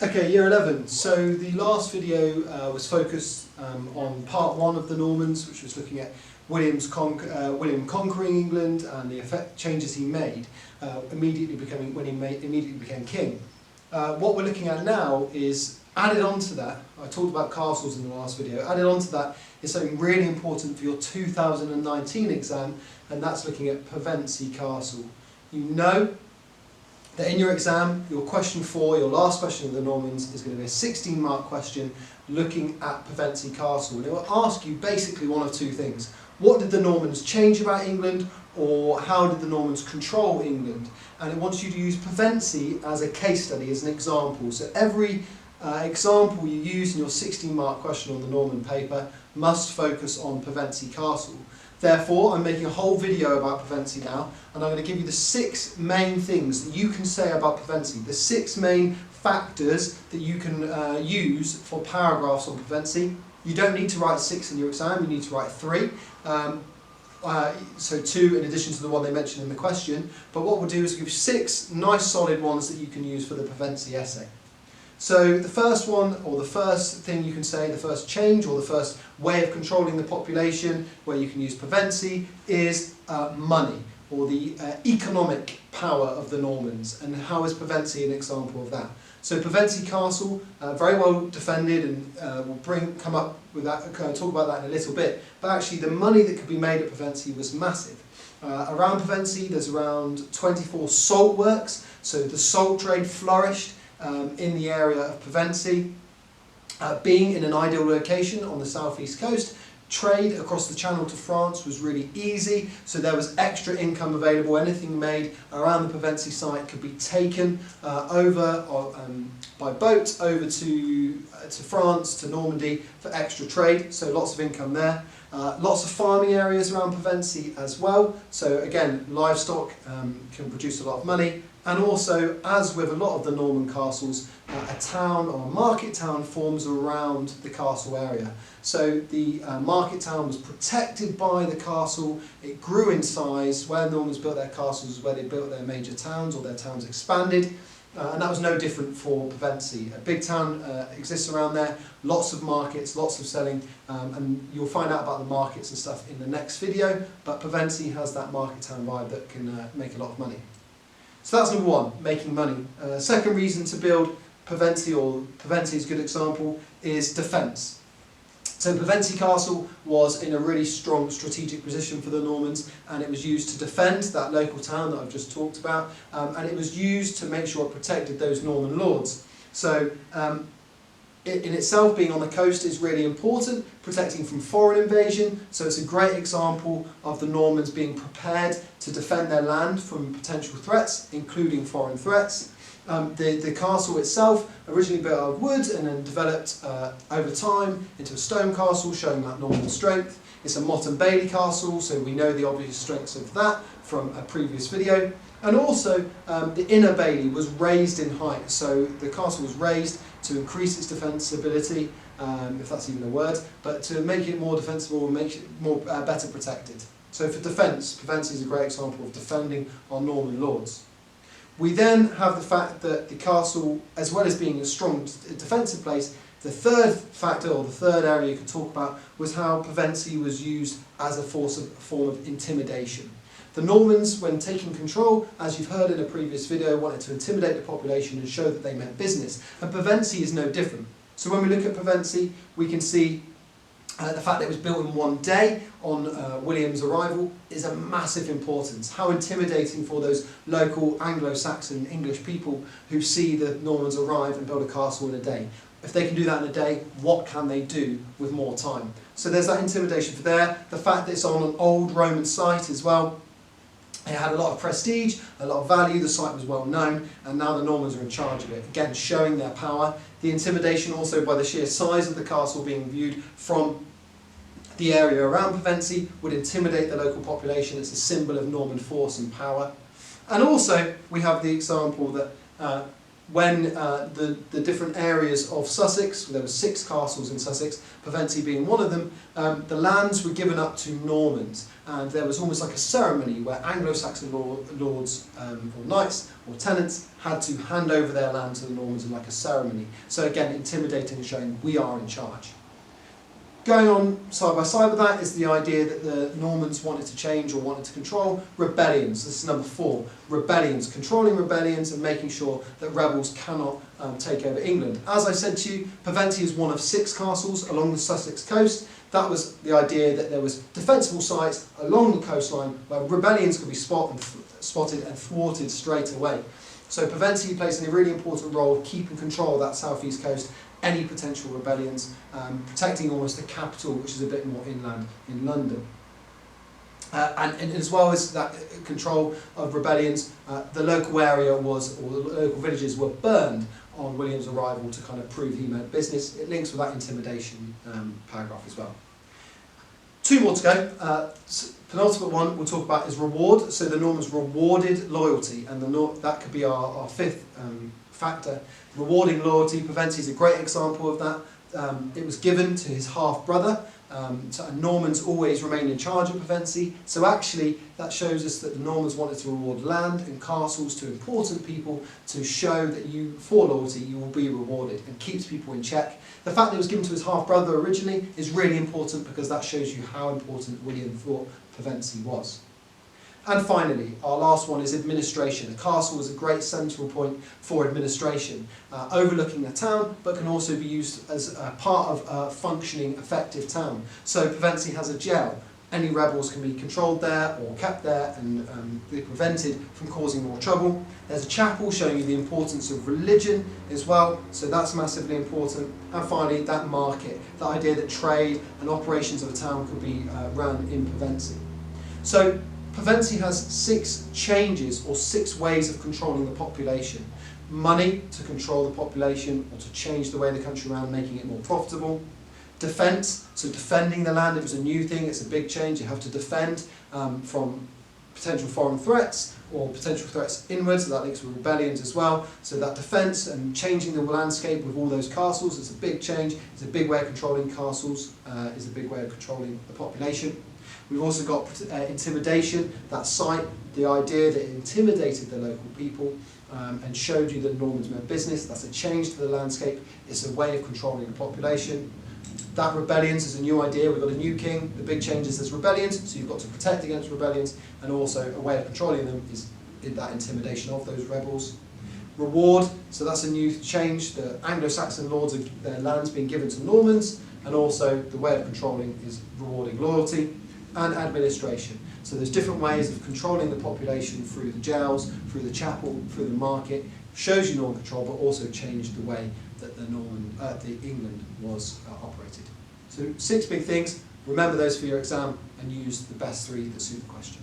Okay, year 11. So the last video was focused on part one of the Normans, which was looking at William conquering England and the changes he made immediately when he immediately became king. What we're looking at now is added on to that. I talked about castles in the last video. Added on to that is something really important for your 2019 exam, and that's looking at Pevensey Castle. You know that in your exam, your question 4, your last question of the Normans, is going to be a 16-mark question looking at Pevensey Castle. And it will ask you basically one of two things. What did the Normans change about England, or how did the Normans control England? And it wants you to use Pevensey as a case study, as an example. So every example you use in your 16-mark question on the Norman paper must focus on Pevensey Castle. Therefore, I'm making a whole video about Pevensey now, and I'm going to give you the 6 main things that you can say about Pevensey, the 6 main factors that you can use for paragraphs on Pevensey. You don't need to write 6 in your exam, you need to write 3. So 2 in addition to the one they mentioned in the question. But what we'll do is give you 6 nice solid ones that you can use for the Pevensey essay. So the first one, or the first thing you can say, the first change or the first way of controlling the population where you can use Pevensey is money, or the economic power of the Normans. And how is Pevensey an example of that? So Pevensey Castle, very well defended, and we'll come up with that, talk about that in a little bit. But actually the money that could be made at Pevensey was massive. Around Pevensey there's around 24 salt works, so the salt trade flourished in the area of Pevensey. Being in an ideal location on the southeast coast, trade across the channel to France was really easy, so there was extra income available. Anything made around the Pevensey site could be taken over by boat over to France, to Normandy, for extra trade, so lots of income there. Lots of farming areas around Pevensey as well, so again, livestock can produce a lot of money. And also, as with a lot of the Norman castles, a town or a market town forms around the castle area. So the market town was protected by the castle, it grew in size. Where the Normans built their castles is where they built their major towns, or their towns expanded. And that was no different for Pevensey. A big town exists around there, lots of markets, lots of selling, and you'll find out about the markets and stuff in the next video, but Pevensey has that market town vibe that can make a lot of money. So that's number 1, making money. Second reason to build Pevensey, or Pevensey is a good example, is defence. So Pevensey Castle was in a really strong strategic position for the Normans, and it was used to defend that local town that I've just talked about, and it was used to make sure it protected those Norman lords. So it in itself, being on the coast, is really important, protecting from foreign invasion, so it's a great example of the Normans being prepared to defend their land from potential threats, including foreign threats. The castle itself, originally built out of wood and then developed over time into a stone castle, showing that Norman strength. It's a Motte and Bailey castle, so we know the obvious strengths of that from a previous video. And also, the inner bailey was raised in height, so the castle was raised to increase its defensibility, if that's even a word, but to make it more defensible and make it more better protected. So for defence, Pevensey is a great example of defending our Norman lords. We then have the fact that the castle, as well as being a strong defensive place, the third factor, or the third area you could talk about, was how Pevensey was used as a form of intimidation. The Normans, when taking control, as you've heard in a previous video, wanted to intimidate the population and show that they meant business. And Pevensey is no different. So when we look at Pevensey, we can see the fact that it was built in one day on William's arrival is a massive importance. How intimidating for those local Anglo-Saxon English people who see the Normans arrive and build a castle in a day. If they can do that in a day, what can they do with more time? So there's that intimidation for there. The fact that it's on an old Roman site as well. It had a lot of prestige, a lot of value, the site was well known, and now the Normans are in charge of it, again showing their power. The intimidation also by the sheer size of the castle being viewed from the area around Pevensey would intimidate the local population. It's a symbol of Norman force and power. And also we have the example that when the different areas of Sussex, there were 6 castles in Sussex, Pevensey being one of them, the lands were given up to Normans, and there was almost like a ceremony where Anglo-Saxon lords or knights or tenants had to hand over their land to the Normans in like a ceremony. So again, intimidating and showing we are in charge. Going on side by side with that is the idea that the Normans wanted to change or wanted to control rebellions. This is number 4. Rebellions. Controlling rebellions and making sure that rebels cannot take over England. As I said to you, Pevensey is one of 6 castles along the Sussex coast. That was the idea that there was defensible sites along the coastline where rebellions could be spotted and thwarted straight away. So Pevensey plays a really important role of keeping control of that southeast coast, any potential rebellions, protecting almost the capital, which is a bit more inland in London. And as well as that control of rebellions, the local area was, or the local villages were burned on William's arrival to kind of prove he meant business. It links with that intimidation paragraph as well. 2 more to go. Penultimate one we'll talk about is reward. So the Normans rewarded loyalty, and that could be our 5th factor. Rewarding loyalty. Pevensey is a great example of that. It was given to his half-brother. And Normans always remained in charge of Pevensey. So actually that shows us that the Normans wanted to reward land and castles to important people to show that for loyalty you will be rewarded, and keeps people in check. The fact that it was given to his half-brother originally is really important because that shows you how important William thought Pevensey was. And finally, our last one is administration. A castle was a great central point for administration, overlooking the town, but can also be used as a part of a functioning, effective town. So Pevensey has a jail. Any rebels can be controlled there or kept there and be prevented from causing more trouble. There's a chapel showing you the importance of religion as well, so that's massively important. And finally, that market, the idea that trade and operations of a town could be run in Pevensey. So Pevensey has 6 changes or 6 ways of controlling the population. Money to control the population or to change the way the country ran, making it more profitable. Defence, so defending the land. It was a new thing, it's a big change. You have to defend from potential foreign threats or potential threats inwards, so that links with rebellions as well. So that defence and changing the landscape with all those castles is a big change. It's a big way of controlling castles, is a big way of controlling the population. We've also got intimidation, that site, the idea that it intimidated the local people and showed you that Normans meant business. That's a change to the landscape. It's a way of controlling the population. That rebellions is a new idea. We've got a new king. The big change is there's rebellions, so you've got to protect against rebellions, and also a way of controlling them is that intimidation of those rebels. Reward, so that's a new change. The Anglo-Saxon lords, their lands being given to Normans, and also the way of controlling is rewarding loyalty. And administration. So there's different ways of controlling the population through the jails, through the chapel, through the market. Shows you Norman control, but also changed the way that the England was operated. So 6 big things. Remember those for your exam and use the best 3 that suit the question.